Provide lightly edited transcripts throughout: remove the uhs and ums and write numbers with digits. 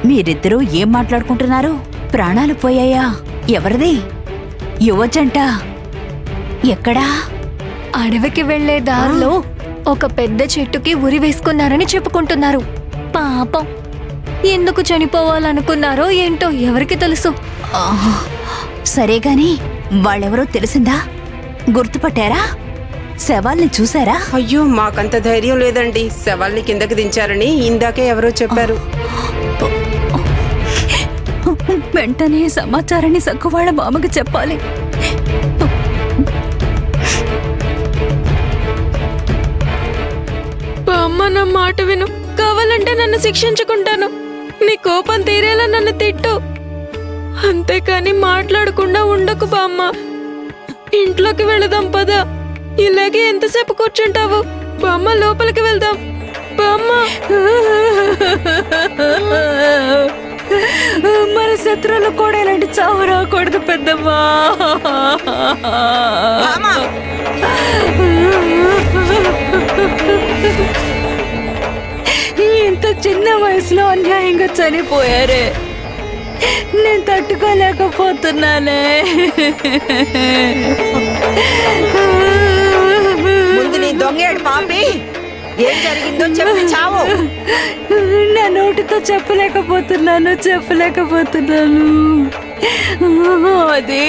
మీరిద్దరూ ఏం మాట్లాడుకుంటున్నారు? ప్రాణాలు పోయాయా? ఎవరిది? యువజంట ఎక్కడా? అడవికి వెళ్లే దారిలో ఒక పెద్ద చెట్టుకి ఉరి వేసుకున్నారని చెప్పుకుంటున్నారు. పాపం ఎందుకు చనిపోవాలనుకున్నారో ఏంటో ఎవరికి తెలుసు. సరే గాని వాళ్ళెవరో తెలిసిందా? గుర్తుపట్టారా? శవాల్ని చూసారా? అయ్యో, మాకంత ధైర్యం లేదండి. శవాల్ని కిందకి దించారని ఇందాకే ఎవరో చెప్పారు. వెంటనే సమాచారాన్ని సక్కువాళ్ళ మామకి చెప్పాలి. అమ్మ, నా మాట విను. కావాలంటే నన్ను శిక్షించుకుంటాను. నీ కోపం తీరేలా నన్ను తిట్టు, అంతేకాని మాట్లాడకుండా ఉండకు బామ్మ. ఇంట్లోకి వెళదాం పద. ఇలాగే ఎంతసేపు కూర్చుంటావు? బామ్మ, లోపలికి వెళ్దాం బామ్మ. మన శత్రువులు కూడా ఇలాంటి చావు రాకూడదు పెద్దమ్మా. ఇంత చిన్న వయసులో అన్యాయంగా చనిపోయారే, నేను తట్టుకోలేకపోతున్నానే. ముందు నీ దొంగేడు పాపి, ఏం జరిగిందో చెప్పి చావు. నా నోటితో చెప్పలేకపోతున్నాను. అది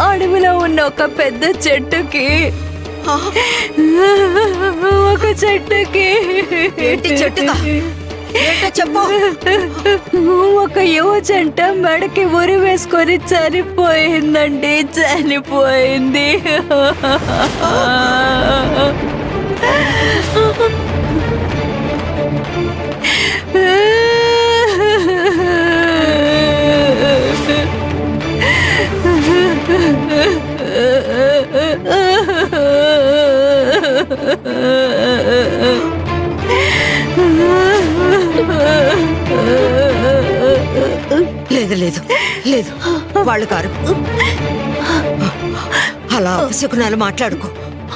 అడవిలో ఉన్న ఒక పెద్ద చెట్టుకి ఏంటి చెట్టుగా? ఏంటో చెప్పు. ఒక యువజంట మెడకి ఉరి వేసుకొని చనిపోయిందండి. చనిపోయింది. లేదు లేదు లేదు, వాళ్ళు కారు. అలా అపశకునాలు మాట్లాడుకో.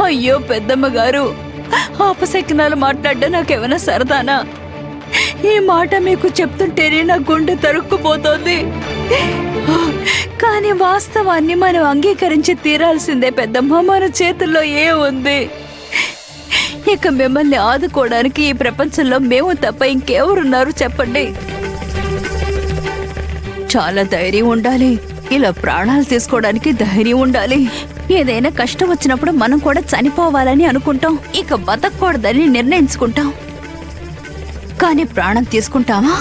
అయ్యో పెద్దమ్మ గారు, అపశకునాలు మాట్లాడడం నాకేమైనా సరదానా? ఈ మాట మీకు చెప్తుంటేనే నా గుండె తరుక్కుపోతోంది. కానీ వాస్తవాన్ని మనం అంగీకరించి తీరాల్సిందే పెద్దమ్మ. మన చేతుల్లో ఏముంది? ఇక మిమ్మల్ని ఆదుకోవడానికి ఈ ప్రపంచంలో మేము తప్ప ఇంకెవరున్నారు చెప్పండి? చాలా ధైర్యం ఉండాలి. ఇలా ప్రాణాలు తీసుకోవడానికి ధైర్యం ఉండాలి. ఏదైనా కష్టం వచ్చినప్పుడు మనం కూడా చనిపోవాలని అనుకుంటాం, ఇక బతకూడదని నిర్ణయించుకుంటాం. కానీ ప్రాణం తీసుకుంటామా?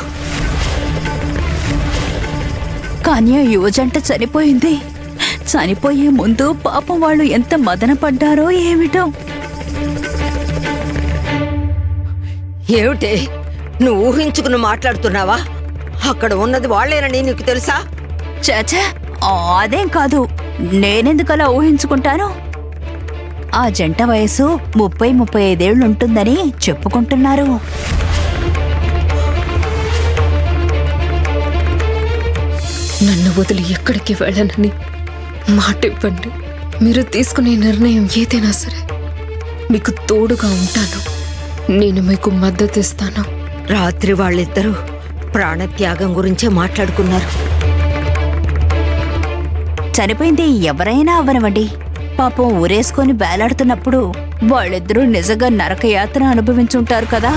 కానీ ఆ యువజంట చనిపోయింది. చనిపోయే ముందు పాపం వాళ్ళు ఎంత మదన పడ్డారో ఏమిటో. ఏమిటి నువ్వు ఊహించుకుని మాట్లాడుతున్నావా? అక్కడ ఉన్నది వాళ్ళేనని నీకు తెలుసా? చాచా, అదేం కాదు. నేనెందుకలా ఊహించుకుంటాను? ఆ జంట వయసు 30-35 ఏళ్ళు ఉంటుందని చెప్పుకుంటున్నారు. నన్ను వదిలి ఎక్కడికి వెళ్ళనని మాట ఇవ్వండి. మీరు తీసుకునే నిర్ణయం ఏదైనా సరే మీకు తోడుగా ఉంటాను. నేను మీకు మద్దతు ఇస్తాను. రాత్రి వాళ్ళిద్దరూ ప్రాణత్యాగం గురించే మాట్లాడుకున్నారు. చనిపోయింది ఎవరైనా అవ్వనివ్వండి, పాపం ఊరేసుకొని వేలాడుతున్నప్పుడు వాళ్ళిద్దరూ నిజంగా నరకయాతన అనుభవించుంటారు కదా.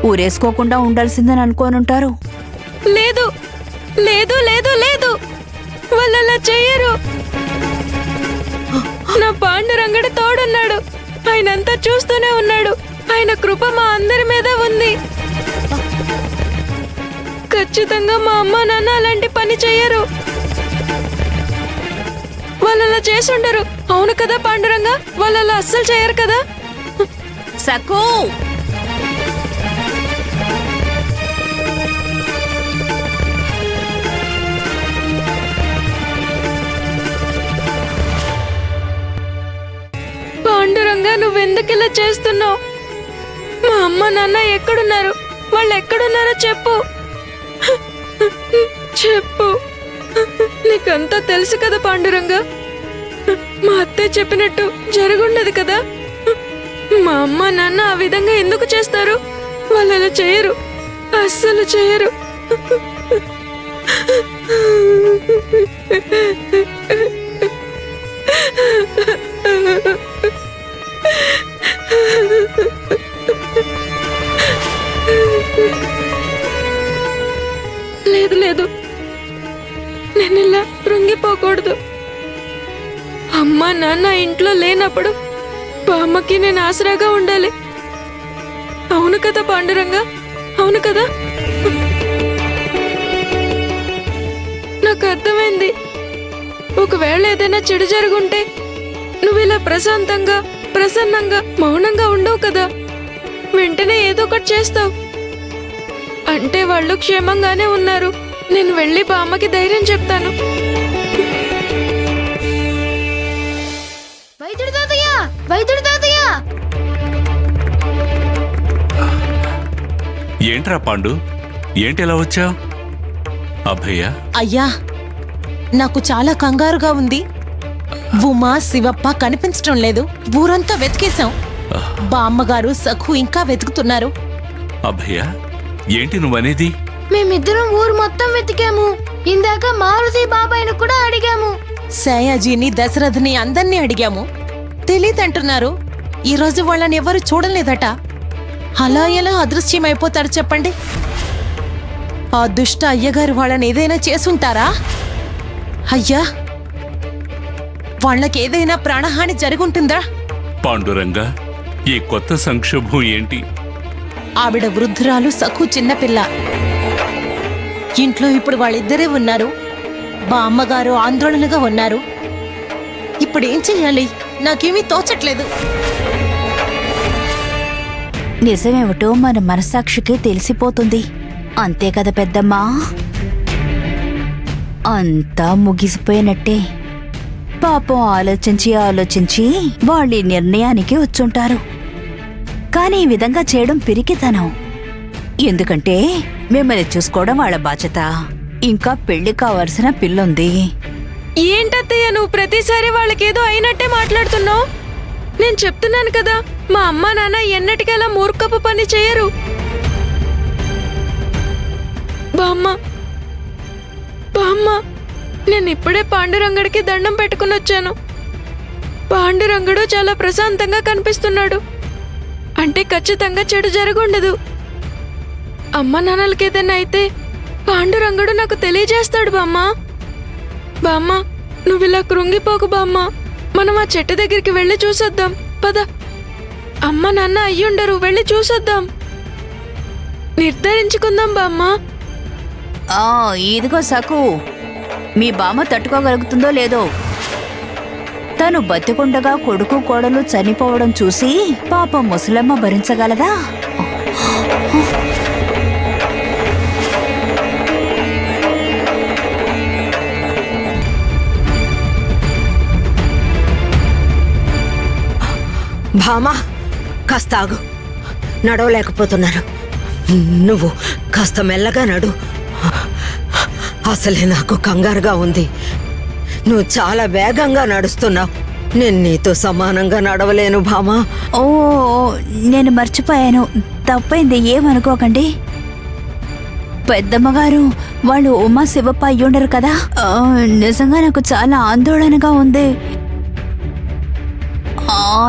ఊరేసుకోకుండా ఉండాల్సిందని అనుకోనుంటారు. లేదు లేదు లేదు లేదు, వాళ్ళలా చెయ్యరు. నా పాండురంగడు తోడున్నాడు. ఆయనంతా చూస్తూనే ఉన్నాడు. ఆయన కృప మా అందరి మీద ఉంది. ఖచ్చితంగా మా అమ్మ నాన్న అలాంటి పని చెయ్యరు. వాళ్ళలా చేసుండరు. అవును కదా పాండురంగ? వాళ్ళలా అస్సలు చేయరు కదా. సకు పాండురంగా, నువ్వెందుకు ఇలా చేస్తున్నావు? మా అమ్మ నాన్న ఎక్కడున్నారు? వాళ్ళు ఎక్కడున్నారో చెప్పు. చెప్పు. నీకంతా తెలుసు కదా పాండురంగా. మా అత్తయ్య చెప్పినట్టు జరుగుండదు కదా. మా అమ్మ నాన్న ఆ విధంగా ఎందుకు చేస్తారు? వాళ్ళు అలా చేయరు. అస్సలు చేయరు. లేదు లేదు, నేను ఇలా కృంగిపోకూడదు. అమ్మ నాన్న ఇంట్లో లేనప్పుడు బామ్మకి నేను ఆసరాగా ఉండాలి. అవును కదా పాండురంగా, అవును కదా? నాకు అర్థమైంది. ఒకవేళ ఏదైనా చెడు జరుగుంటే నువ్వు ఇలా ప్రశాంతంగా ప్రసన్నంగా మౌనంగా ఉండవు కదా, వెంటనే ఏదో ఒకటి చేస్తావు. అంటే వాళ్ళు క్షేమంగానే ఉన్నారు. నేను వెళ్ళి బామ్మకి ధైర్యం చెప్తాను. వైద్యుడు తాతయ్య, వైద్యుడు తాతయ్య! ఏంట్రా పాండు, ఏంటి ఎలా వచ్చావు? అభయ్య, అయ్యా, నాకు చాలా కంగారుగా ఉంది. ఉమా శివప్ప కనిపించడం లేదు. ఊరంతా వెతికేశాం. బామ్మగారు సఖు ఇంకా వెతుకుతున్నారు. అభయ్య, ఏంటి నువ్వనేది? మేమిద్దరం ఊరు మొత్తం వెతికాము. ఇందాక మారుతి బాబాయ్ను కూడా అడిగాము. సయాజీని, దశరథని అందర్నీ అడిగాము. తెలీదంటున్నారు. ఈరోజు వాళ్ళని ఎవరు చూడలేదట. అలా ఎలా అదృశ్యమైపోతారు చెప్పండి? ఆ దుష్ట అయ్యగారు వాళ్ళని ఏదైనా చేసుంటారా? అయ్యా, వాళ్ళకేదైనా ప్రాణహాని జరుగుంటుందా? పాండురంగా, ఈ కొత్త సంక్షోభం ఏంటి? ఆవిడ వృద్ధురాలు, సఖు చిన్నపిల్ల. ఇంట్లో ఇప్పుడు వాళ్ళిద్దరే ఉన్నారు. బామ్మగారు ఆందోళనగా ఉన్నారు. ఇప్పుడేం చెయ్యాలి? నాకేమీ తోచట్లేదు. నిజమేమిటో మన మనసాక్షికి తెలిసిపోతుంది. అంతే కదా పెద్దమ్మా? అంతా ముగిసిపోయినట్టే. పాపం ఆలోచించి ఆలోచించి వాళ్ళీ నిర్ణయానికి వచ్చుంటారు. కానీ ఈ విధంగా చేయడం పిరికితనం. ఎందుకంటే మిమ్మల్ని చూసుకోవడం వాళ్ళ బాధ్యత. ఇంకా పెళ్లి కావాల్సిన పిల్లుంది. ఏంటత్తయ్య నువ్వు ప్రతిసారి వాళ్ళకేదో అయినట్టే మాట్లాడుతున్నావు? నేను చెప్తున్నాను కదా, మా అమ్మ నాన్న ఎన్నటికలా మూర్ఖపు పని చేయరు. బామ్మ, బామ్మ, నేను ఇప్పుడే పాండురంగడికి దండం పెట్టుకుని వచ్చాను. పాండురంగడు చాలా ప్రశాంతంగా కనిపిస్తున్నాడు. అంటే ఖచ్చితంగా చెడు జరగుండదు. అమ్మ నాన్నలకి ఏదైనా అయితే పాండురంగడు నాకు తెలియజేస్తాడు. బామ్మ, బామ్మ, నువ్విలా కృంగిపోకు బామ్మ. మనం ఆ చెట్టు దగ్గరికి వెళ్ళి చూసొద్దాం. పద. అమ్మ నాన్న అయ్యుండరు, వెళ్ళి చూసొద్దాం. నిర్ధారించుకుందాం బామ్మ. ఇదిగో సఖు, మీ బామ్మ తట్టుకోగలుగుతుందో లేదో. తను బతికుండగా కొడుకు కోడలు చనిపోవడం చూసి పాపం ముసలమ్మ భరించగలదా? భామా, కాస్త ఆగు. నడవలేకపోతున్నారు. నువ్వు కాస్త మెల్లగా నడు. అసలే నాకు కంగారుగా ఉంది. నువ్వు చాలా వేగంగా నడుస్తున్నావు. నేను నీతో సమానంగా నడవలేను భామా. ఓ, నేను మర్చిపోయాను. తప్పైంది, ఏమనుకోకండి. పెద్దమ్మగారు వాళ్ళు ఉమా శివప్ప అయ్యుండరు కదా. నిజంగా నాకు చాలా ఆందోళనగా ఉంది.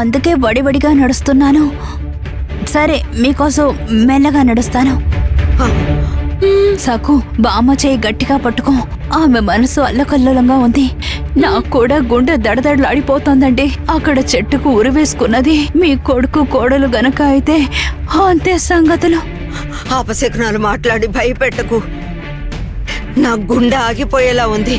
అందుకే వడివడిగా నడుస్తున్నాను. సరే, మీకోసం మెల్లగా నడుస్తాను. సఖు, బామ్మ చేయి గట్టిగా పట్టుకో. ఆమె మనసు అల్లకల్లోలంగా ఉంది. నాకు కూడా గుండె దడదడలాడిపోతోందండి. అక్కడ చెట్టుకు ఉరివేసుకున్నది మీ కొడుకు కోడలు గనక అయితే అంతే సంగతులు. అపశకునాలు మాట్లాడి భయపెట్టకు. నా గుండె ఆగిపోయేలా ఉంది.